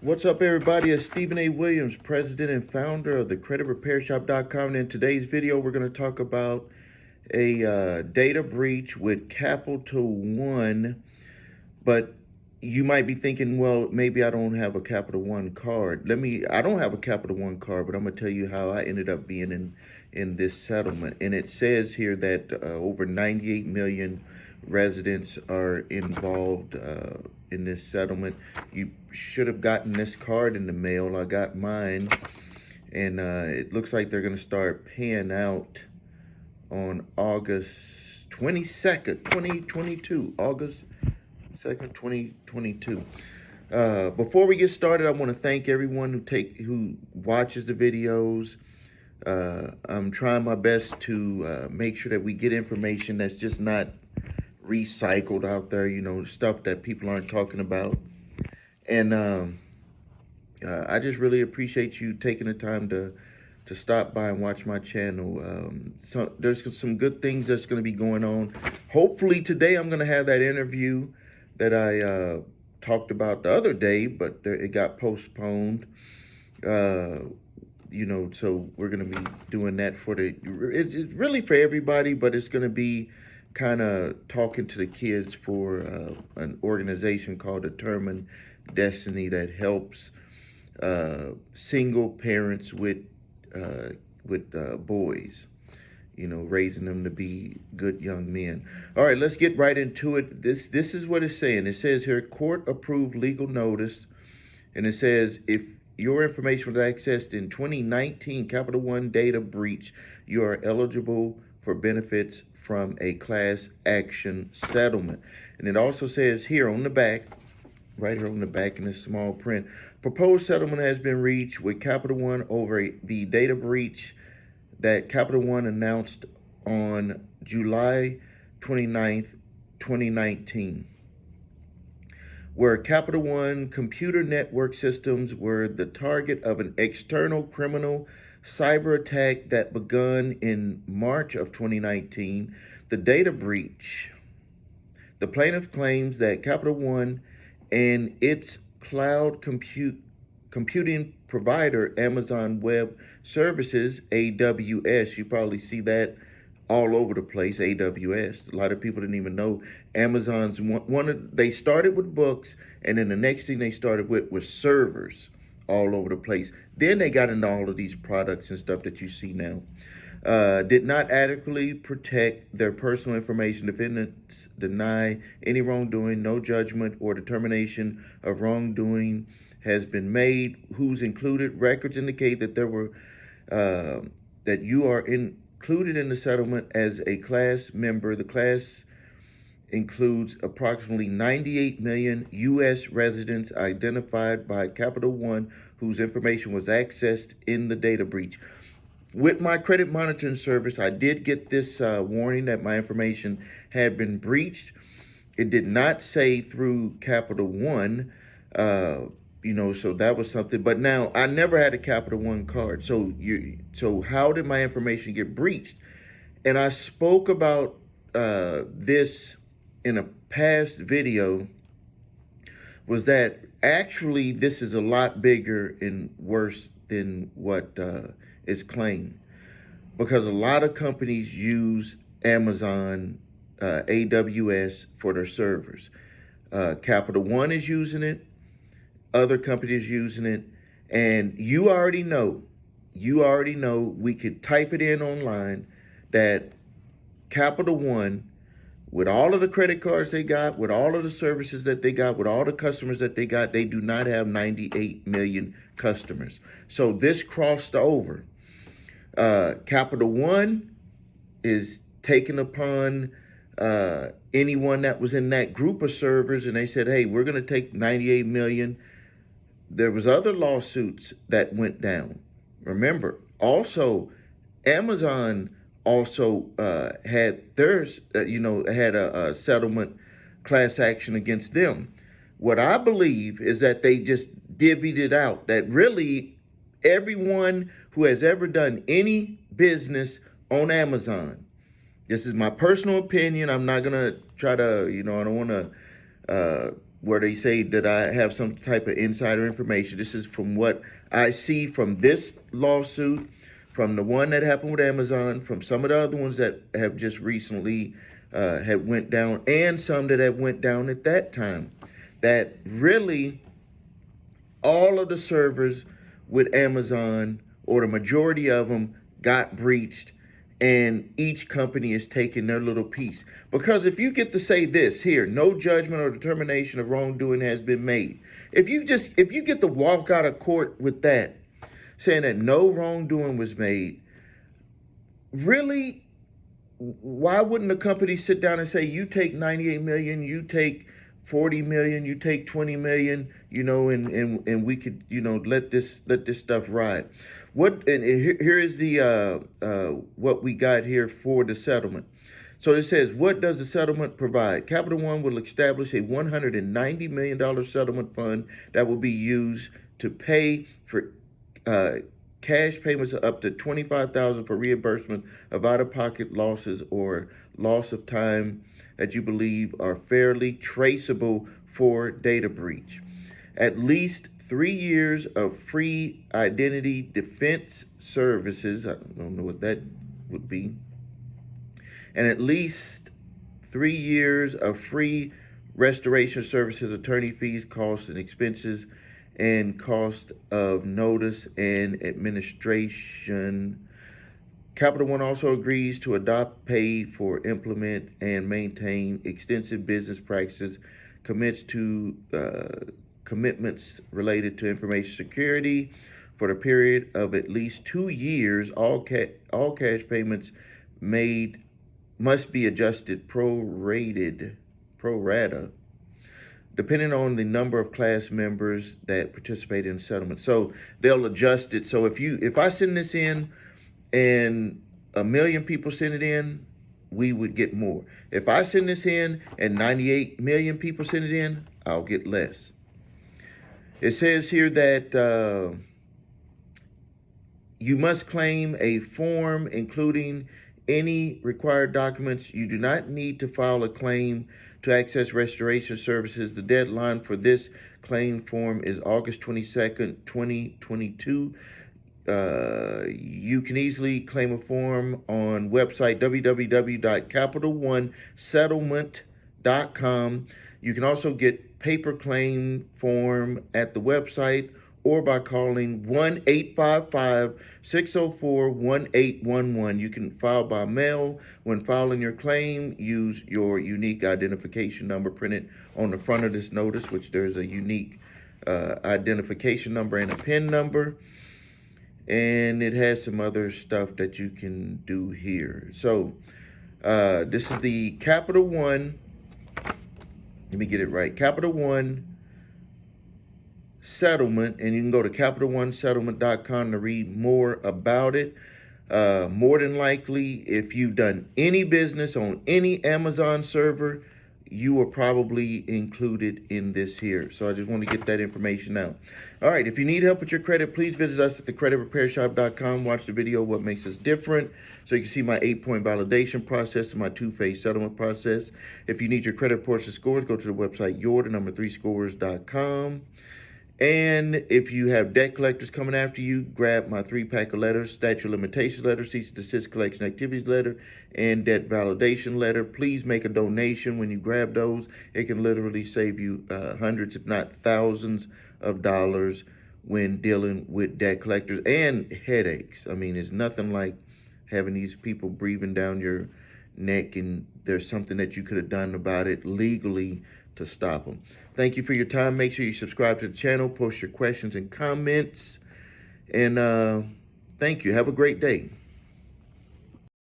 What's up, everybody? It's Stephen A. Williams, president and founder of the creditrepairshop.com. And in today's video, we're going to talk about a data breach with Capital One. But you might be thinking, well, maybe I don't have a Capital One card. I don't have a Capital One card, but I'm going to tell you how I ended up being in this settlement. And it says here that over 98 million residents are involved in this settlement. You should have gotten this card in the mail. I got mine, and it looks like they're going to start paying out on August 22nd, 2022. August 2nd, 2022. Before we get started, I want to thank everyone who watches the videos. I'm trying my best to make sure that we get information that's just not recycled out there, stuff that people aren't talking about. And I just really appreciate you taking the time to stop by and watch my channel. So there's some good things that's going to be going on. Hopefully today I'm going to have that interview that I talked about the other day, but it got postponed. So we're going to be doing that it's really for everybody, but it's going to be kind of talking to the kids for an organization called Determine Destiny that helps single parents with boys, raising them to be good young men. All right, let's get right into it. This is what it's saying. It says here, court-approved legal notice, and it says if your information was accessed in 2019 Capital One data breach, you are eligible for benefits from a class action settlement. And it also says here on the back, right here on the back in this small print, proposed settlement has been reached with Capital One over the data breach that Capital One announced on July 29th, 2019, where Capital One computer network systems were the target of an external criminal cyber attack that begun in March of 2019. The data breach. The plaintiff claims that Capital One and its cloud computing provider, Amazon Web Services, AWS, you probably see that all over the place, AWS. A lot of people didn't even know Amazon's they started with books, and then the next thing they started with was servers all over the place. Then they got into all of these products and stuff that you see now. Did not adequately protect their personal information. Defendants deny any wrongdoing. No judgment or determination of wrongdoing has been made. Who's included? Records indicate that that you are included in the settlement as a class member. The class includes approximately 98 million U.S. residents identified by Capital One whose information was accessed in the data breach. With my credit monitoring service, I did get this warning that my information had been breached. It did not say through Capital One, so that was something. But now I never had a Capital One card. So how did my information get breached? And I spoke about this in a past video, was that actually this is a lot bigger and worse than what is claimed, because a lot of companies use Amazon AWS for their servers. Capital One is using it, other companies using it, and you already know, we could type it in online that Capital One, with all of the credit cards they got, with all of the services that they got, with all the customers that they got, they do not have 98 million customers. So this crossed over. Capital One is taking upon anyone that was in that group of servers, and they said, hey, we're going to take 98 million. There was other lawsuits that went down. Remember, also, Amazon also had theirs, had a settlement class action against them. What I believe is that they just divvied it out, that really everyone who has ever done any business on Amazon, this is my personal opinion. I'm not going to try to, I don't want to where they say that I have some type of insider information. This is from what I see from this lawsuit, from the one that happened with Amazon, from some of the other ones that have just recently had went down, and some that have went down at that time. That really all of the servers with Amazon, or the majority of them, got breached, and each company is taking their little piece. Because if you get to say this here, no judgment or determination of wrongdoing has been made. If you get to walk out of court with that, saying that no wrongdoing was made, really, why wouldn't the company sit down and say, you take 98 million, you take 40 million, you take 20 million, and we could, let this stuff ride. Here is the what we got here for the settlement. So it says, what does the settlement provide? Capital One will establish a $190 million settlement fund that will be used to pay for cash payments of up to $25,000 for reimbursement of out-of-pocket losses or loss of time that you believe are fairly traceable for data breach. At least 3 years of free identity defense services. I don't know what that would be. And at least 3 years of free restoration services, attorney fees, costs and expenses, and cost of notice and administration. Capital One also agrees to adopt, pay for, implement, and maintain extensive business practices, commits to commitments related to information security for the period of at least 2 years. All cash payments made must be adjusted pro rata, depending on the number of class members that participate in the settlement. So they'll adjust it. So if I send this in and 1 million people send it in, we would get more. If I send this in and 98 million people send it in, I'll get less. It says here that you must claim a form including any required documents. You do not need to file a claim to access restoration services. The deadline for this claim form is August 22nd, 2022. You can easily claim a form on website www.capital1settlement.com. You can also get paper claim form at the website or by calling 1-855-604-1811. You can file by mail. When filing your claim, use your unique identification number printed on the front of this notice, which there's a unique identification number and a PIN number. And it has some other stuff that you can do here. So this is the Capital One. Let me get it right. Capital One settlement, and you can go to capital1settlement.com to read more about it. More than likely, if you've done any business on any Amazon server, you were probably included in this here. So I just want to get that information out. All right, if you need help with your credit, please visit us at thecreditrepairshop.com. Watch the video, What Makes Us Different, so you can see my 8-point validation process and my 2-phase settlement process. If you need your credit reports and scores, go to the website your3scores.com. And if you have debt collectors coming after you, grab my 3-pack of letters: statute of limitations letter, cease and desist collection activities letter, and debt validation letter. Please make a donation when you grab those. It can literally save you hundreds, if not thousands of dollars when dealing with debt collectors and headaches. I mean, it's nothing like having these people breathing down your neck, and there's something that you could have done about it legally to stop them. Thank you for your time. Make sure you subscribe to the channel, post your questions and comments, and thank you. Have a great day.